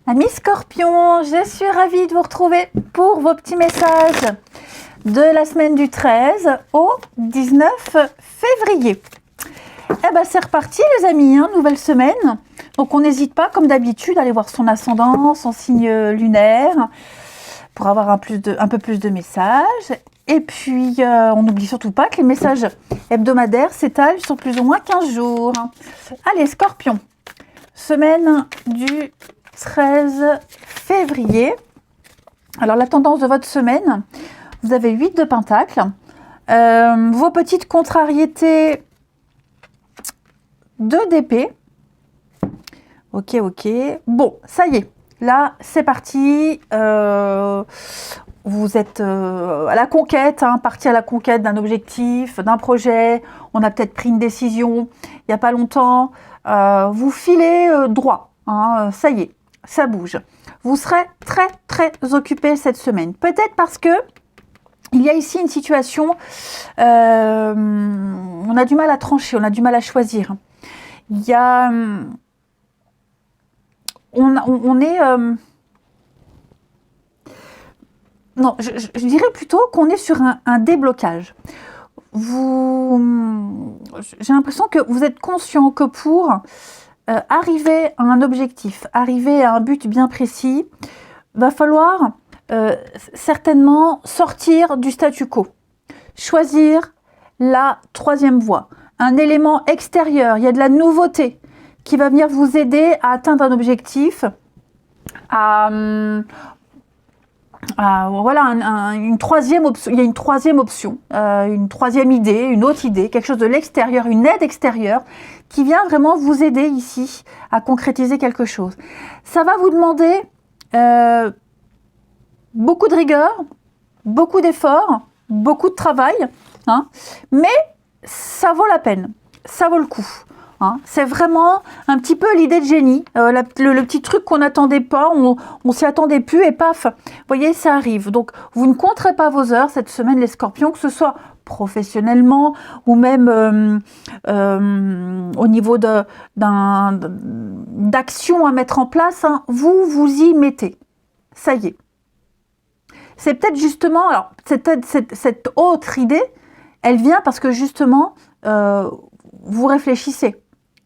Amis Scorpions, je suis ravie de vous retrouver pour vos petits messages de la semaine du 13 au 19 février. Eh ben c'est reparti les amis, hein, nouvelle semaine. Donc on n'hésite pas comme d'habitude à aller voir son ascendant, son signe lunaire pour avoir un peu plus de messages. Et puis on n'oublie surtout pas que les messages hebdomadaires s'étalent sur plus ou moins 15 jours. Allez Scorpion, semaine du 13 février. Alors la tendance de votre semaine, vous avez 8 de pentacles. Vos petites contrariétés, 2 d'épée. Ok. Bon, ça y est. Là, c'est parti. Vous êtes à la conquête, hein, parti à la conquête d'un objectif, d'un projet. On a peut-être pris une décision il n'y a pas longtemps. Vous filez droit. Hein, ça y est. Ça bouge. Vous serez très occupé cette semaine. Peut-être parce que il y a ici une situation, on a du mal à trancher, on a du mal à choisir. Il y a, on est, non, je dirais plutôt qu'on est sur un déblocage. J'ai l'impression que vous êtes conscient que pour arriver à un objectif, arriver à un but bien précis, va falloir certainement sortir du statu quo, choisir la troisième voie, un élément extérieur. Il y a de la nouveauté qui va venir vous aider à atteindre un objectif, voilà, une troisième option. Il y a une troisième option, une troisième idée, une autre idée, quelque chose de l'extérieur, une aide extérieure qui vient vraiment vous aider ici à concrétiser quelque chose. Ça va vous demander beaucoup de rigueur, beaucoup d'efforts, beaucoup de travail, hein, mais ça vaut la peine, ça vaut le coup. Hein. C'est vraiment un petit peu l'idée de génie, le petit truc qu'on n'attendait pas, on s'y attendait plus et paf, vous voyez, ça arrive. Donc, vous ne compterez pas vos heures cette semaine, les Scorpions, que ce soit professionnellement ou même au niveau d'action à mettre en place, hein, vous y mettez. Ça y est. C'est peut-être justement, alors cette autre idée, elle vient parce que justement, vous réfléchissez.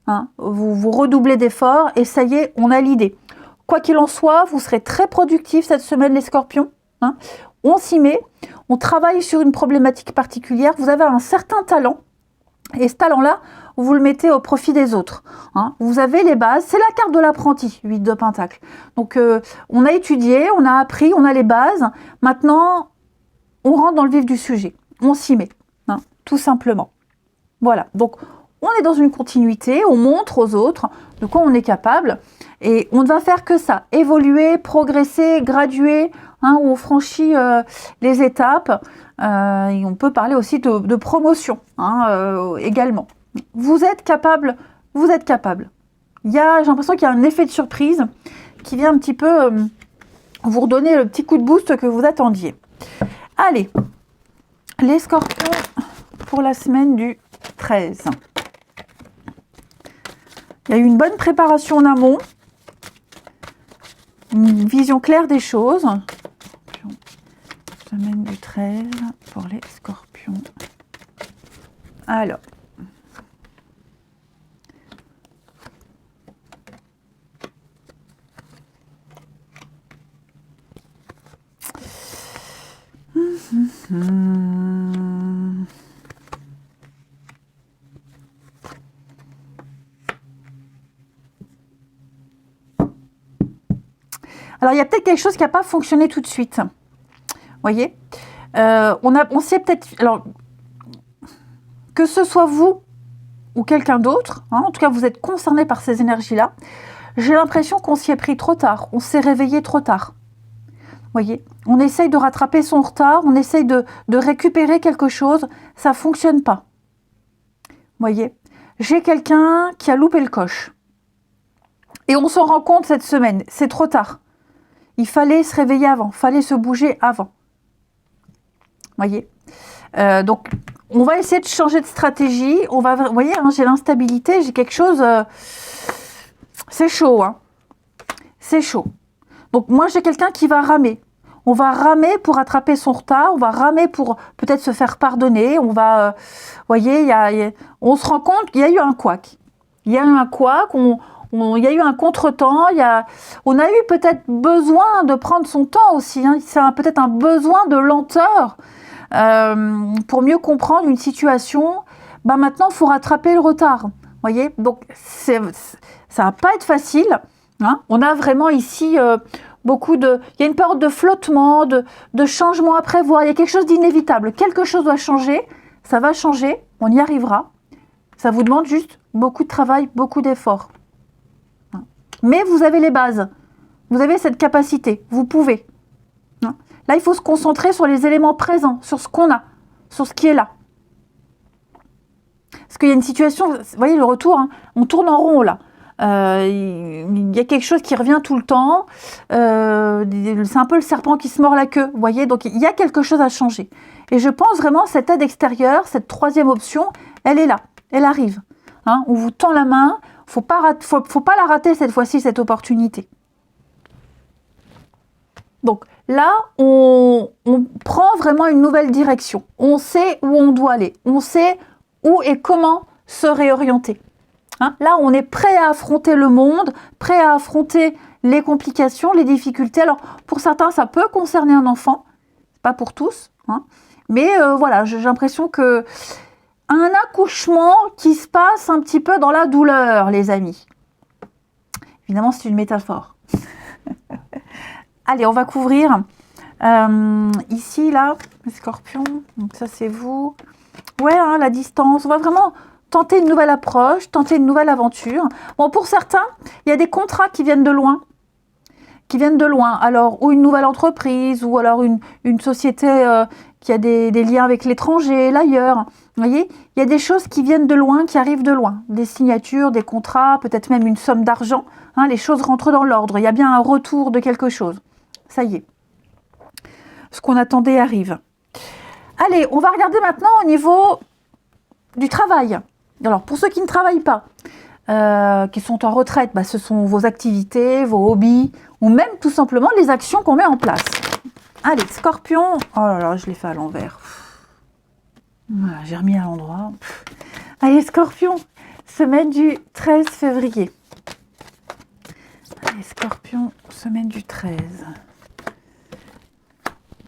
Hein, vous redoublez d'efforts et ça y est, on a l'idée. Quoi qu'il en soit, vous serez très productifs cette semaine, les Scorpions. Hein. On s'y met, on travaille sur une problématique particulière. Vous avez un certain talent et ce talent-là, vous le mettez au profit des autres. Hein. Vous avez les bases, c'est la carte de l'apprenti, 8 de Pentacle. Donc, on a étudié, on a appris, on a les bases. Maintenant, on rentre dans le vif du sujet. On s'y met, hein, tout simplement. Voilà, donc on est dans une continuité, on montre aux autres de quoi on est capable et on ne va faire que ça, évoluer, progresser, graduer, hein, où on franchit les étapes et on peut parler aussi de promotion, hein, également. Vous êtes capable, vous êtes capable. J'ai l'impression qu'il y a un effet de surprise qui vient un petit peu vous redonner le petit coup de boost que vous attendiez. Allez, les Scorpions pour la semaine du 13. Il y a eu une bonne préparation en amont, une vision claire des choses. Semaine du 13 pour les Scorpions. Alors. Alors, il y a peut-être quelque chose qui n'a pas fonctionné tout de suite. Vous voyez, on sait peut-être... Alors, que ce soit vous ou quelqu'un d'autre, hein, en tout cas, vous êtes concerné par ces énergies-là, j'ai l'impression qu'on s'y est pris trop tard, on s'est réveillé trop tard. Vous voyez, on essaye de rattraper son retard, on essaye de récupérer quelque chose, ça ne fonctionne pas. Vous voyez, j'ai quelqu'un qui a loupé le coche. Et on s'en rend compte cette semaine, c'est trop tard. Il fallait se réveiller avant, il fallait se bouger avant. Vous voyez, donc, on va essayer de changer de stratégie. Vous voyez, hein, j'ai l'instabilité, j'ai quelque chose... c'est chaud, hein. C'est chaud. Donc moi, j'ai quelqu'un qui va ramer. On va ramer pour rattraper son retard, on va ramer pour peut-être se faire pardonner, on va, voyez, on se rend compte qu'il y a eu un couac. Il y a eu un couac, il y a eu un contretemps, on a eu peut-être besoin de prendre son temps aussi, hein. C'est peut-être un besoin de lenteur pour mieux comprendre une situation. Ben maintenant, il faut rattraper le retard, voyez. Donc, ça va pas être facile, hein. On a vraiment ici... il y a une période de flottement, de changement à prévoir, il y a quelque chose d'inévitable. Quelque chose doit changer, ça va changer, on y arrivera. Ça vous demande juste beaucoup de travail, beaucoup d'efforts. Mais vous avez les bases, vous avez cette capacité, vous pouvez. Là, il faut se concentrer sur les éléments présents, sur ce qu'on a, sur ce qui est là. Parce qu'il y a une situation, vous voyez le retour, hein, on tourne en rond là. Il y a quelque chose qui revient tout le temps, c'est un peu le serpent qui se mord la queue, vous voyez, donc il y a quelque chose à changer. Et je pense vraiment cette aide extérieure, cette troisième option, elle est là, elle arrive. Hein, on vous tend la main, faut pas la rater cette fois-ci, cette opportunité. Donc là, on prend vraiment une nouvelle direction, on sait où on doit aller, on sait où et comment se réorienter. Hein, là, on est prêt à affronter le monde, prêt à affronter les complications, les difficultés. Alors, pour certains, ça peut concerner un enfant, pas pour tous, hein, mais voilà, j'ai l'impression que un accouchement qui se passe un petit peu dans la douleur, les amis. Évidemment, c'est une métaphore. Allez, on va couvrir ici, là, les scorpions. Donc ça, c'est vous. Ouais, hein, la distance. On va vraiment tenter une nouvelle approche, tenter une nouvelle aventure. Bon, pour certains, il y a des contrats qui viennent de loin. Alors, ou une nouvelle entreprise, ou alors une société qui a des liens avec l'étranger, l'ailleurs. Vous voyez, il y a des choses qui viennent de loin, qui arrivent de loin. Des signatures, des contrats, peut-être même une somme d'argent. Hein, les choses rentrent dans l'ordre. Il y a bien un retour de quelque chose. Ça y est. Ce qu'on attendait arrive. Allez, on va regarder maintenant au niveau du travail. Alors, pour ceux qui ne travaillent pas, qui sont en retraite, bah, ce sont vos activités, vos hobbies, ou même tout simplement les actions qu'on met en place. Allez, Scorpion. Oh là là, je l'ai fait à l'envers. Voilà, j'ai remis à l'endroit. Allez, Scorpion, semaine du 13 février. Allez, Scorpion, semaine du 13.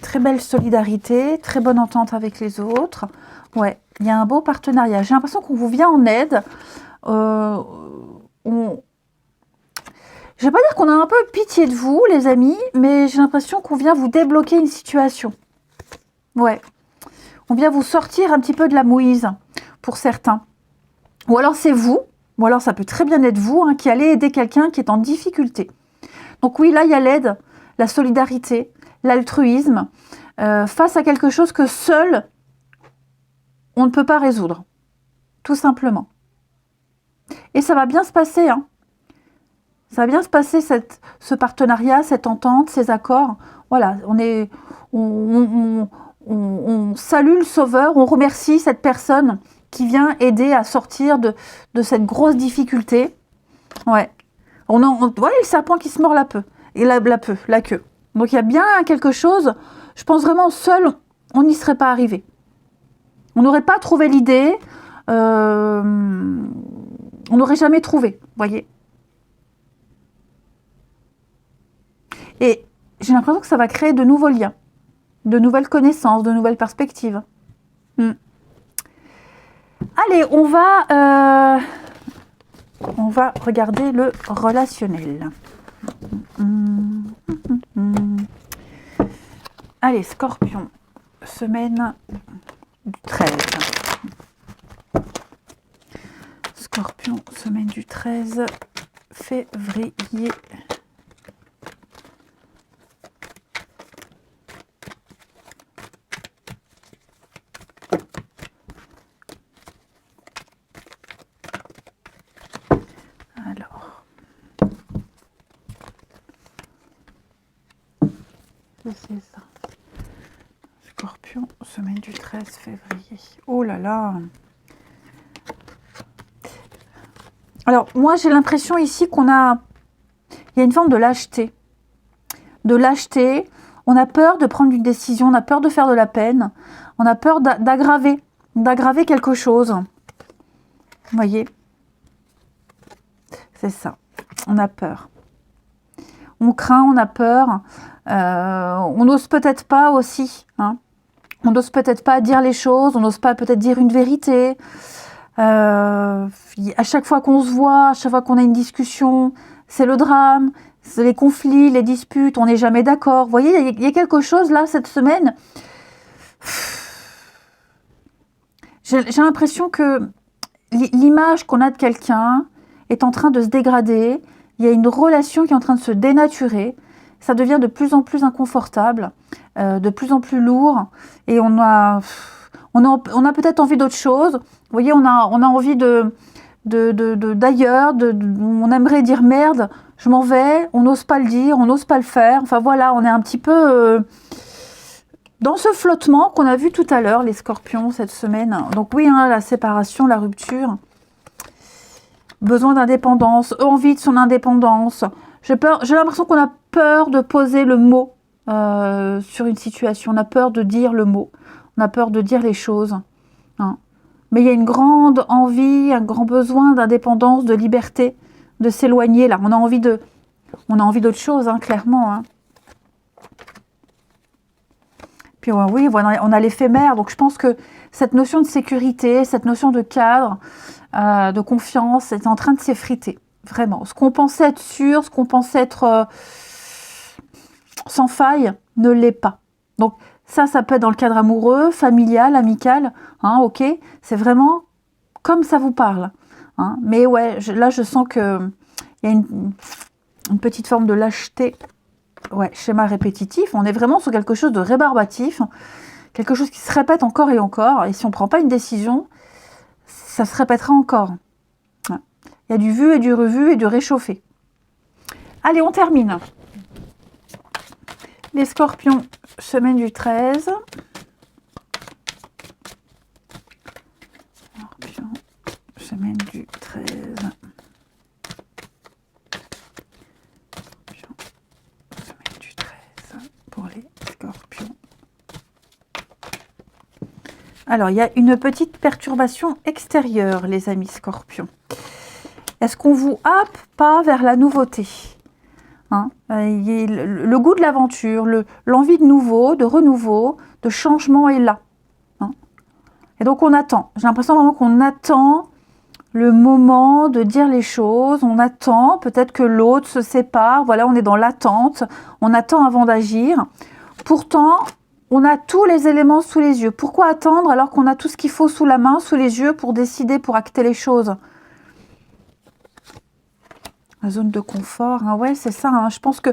Très belle solidarité, très bonne entente avec les autres. Ouais, il y a un beau partenariat. J'ai l'impression qu'on vous vient en aide. Je ne vais pas dire qu'on a un peu pitié de vous, les amis, mais j'ai l'impression qu'on vient vous débloquer une situation. Ouais. On vient vous sortir un petit peu de la mouise, pour certains. Ou alors c'est vous, ou alors ça peut très bien être vous, hein, qui allez aider quelqu'un qui est en difficulté. Donc oui, là, il y a l'aide, la solidarité, l'altruisme, face à quelque chose que seul, on ne peut pas résoudre. Tout simplement. Et ça va bien se passer, hein. Ça va bien se passer, ce partenariat, cette entente, ces accords. Voilà, on salue le sauveur, on remercie cette personne qui vient aider à sortir de cette grosse difficulté. Ouais. Voyez le serpent qui se mord la queue. Donc il y a bien quelque chose, je pense vraiment seul, on n'y serait pas arrivé. On n'aurait pas trouvé l'idée, on n'aurait jamais trouvé, voyez. Et j'ai l'impression que ça va créer de nouveaux liens, de nouvelles connaissances, de nouvelles perspectives. Allez, on va regarder le relationnel. Allez, Scorpion, semaine du 13. Scorpion, semaine du 13 février. C'est ça. Scorpion, semaine du 13 février. Oh là là. Alors, moi, j'ai l'impression ici il y a une forme de lâcheté. de lâcheté, on a peur de prendre une décision, on a peur de faire de la peine, on a peur d'aggraver quelque chose. Vous voyez? C'est ça, on a peur. On craint, on a peur, on n'ose peut-être pas aussi, hein. On n'ose peut-être pas dire les choses, on n'ose pas peut-être dire une vérité. À chaque fois qu'on se voit, à chaque fois qu'on a une discussion, c'est le drame, c'est les conflits, les disputes, on n'est jamais d'accord. Vous voyez, il y a quelque chose là, cette semaine. J'ai l'impression que l'image qu'on a de quelqu'un est en train de se dégrader. Il y a une relation qui est en train de se dénaturer. Ça devient de plus en plus inconfortable, de plus en plus lourd. Et on a peut-être envie d'autre chose. Vous voyez, on a envie d'ailleurs, on aimerait dire merde, je m'en vais, on n'ose pas le dire, on n'ose pas le faire. Enfin voilà, on est un petit peu dans ce flottement qu'on a vu tout à l'heure, les scorpions, cette semaine. Donc oui, hein, la séparation, la rupture, besoin d'indépendance, envie de son indépendance. J'ai l'impression qu'on a peur de poser le mot sur une situation, on a peur de dire le mot, on a peur de dire les choses. Hein. Mais il y a une grande envie, un grand besoin d'indépendance, de liberté, de s'éloigner là. On a envie d'autre chose, hein, clairement. Hein. Puis oui, on a l'éphémère. Donc je pense que cette notion de sécurité, cette notion de cadre, de confiance, est en train de s'effriter. Vraiment. Ce qu'on pensait être sûr, ce qu'on pensait être sans faille, ne l'est pas. Donc ça peut être dans le cadre amoureux, familial, amical. Hein, ok, c'est vraiment comme ça vous parle. Hein. Mais ouais, là je sens qu'il y a une petite forme de lâcheté. Ouais, schéma répétitif. On est vraiment sur quelque chose de rébarbatif. Quelque chose qui se répète encore et encore. Et si on ne prend pas une décision, ça se répétera encore. Il y a du vu et du revu et du réchauffé. Allez, on termine. Les scorpions, semaine du 13. Scorpion, semaine du 13. Scorpion, semaine du 13 pour les scorpions. Alors, il y a une petite perturbation extérieure, les amis scorpions. Est-ce qu'on vous happe pas vers la nouveauté? Hein, le goût de l'aventure, l'envie de nouveau, de renouveau, de changement est là. Hein. Et donc on attend. J'ai l'impression vraiment qu'on attend le moment de dire les choses. On attend peut-être que l'autre se sépare. Voilà, on est dans l'attente. On attend avant d'agir. Pourtant, on a tous les éléments sous les yeux. Pourquoi attendre alors qu'on a tout ce qu'il faut sous la main, sous les yeux pour décider, pour acter les choses? La zone de confort, hein, ouais, c'est ça. Hein. Je pense que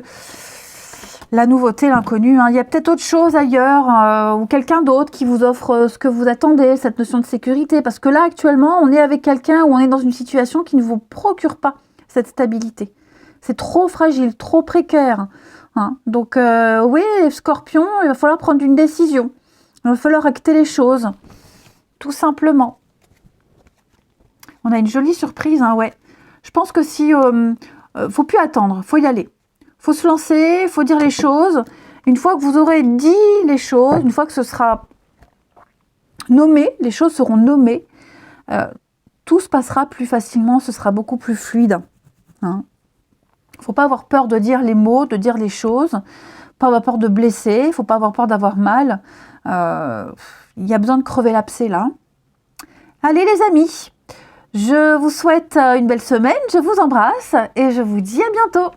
la nouveauté, l'inconnu, hein, il y a peut-être autre chose ailleurs ou quelqu'un d'autre qui vous offre ce que vous attendez, cette notion de sécurité. Parce que là, actuellement, on est avec quelqu'un ou on est dans une situation qui ne vous procure pas cette stabilité. C'est trop fragile, trop précaire. Hein. Donc, oui, Scorpion, il va falloir prendre une décision. Il va falloir acter les choses, tout simplement. On a une jolie surprise, hein, ouais. Je pense que si faut plus attendre, faut y aller, faut se lancer, faut dire les choses. Une fois que vous aurez dit les choses, une fois que ce sera nommé, les choses seront nommées, tout se passera plus facilement, ce sera beaucoup plus fluide. Hein. Faut pas avoir peur de dire les mots, de dire les choses, pas avoir peur de blesser, faut pas avoir peur d'avoir mal. Il y a besoin de crever l'abcès là. Allez les amis. Je vous souhaite une belle semaine, je vous embrasse et je vous dis à bientôt.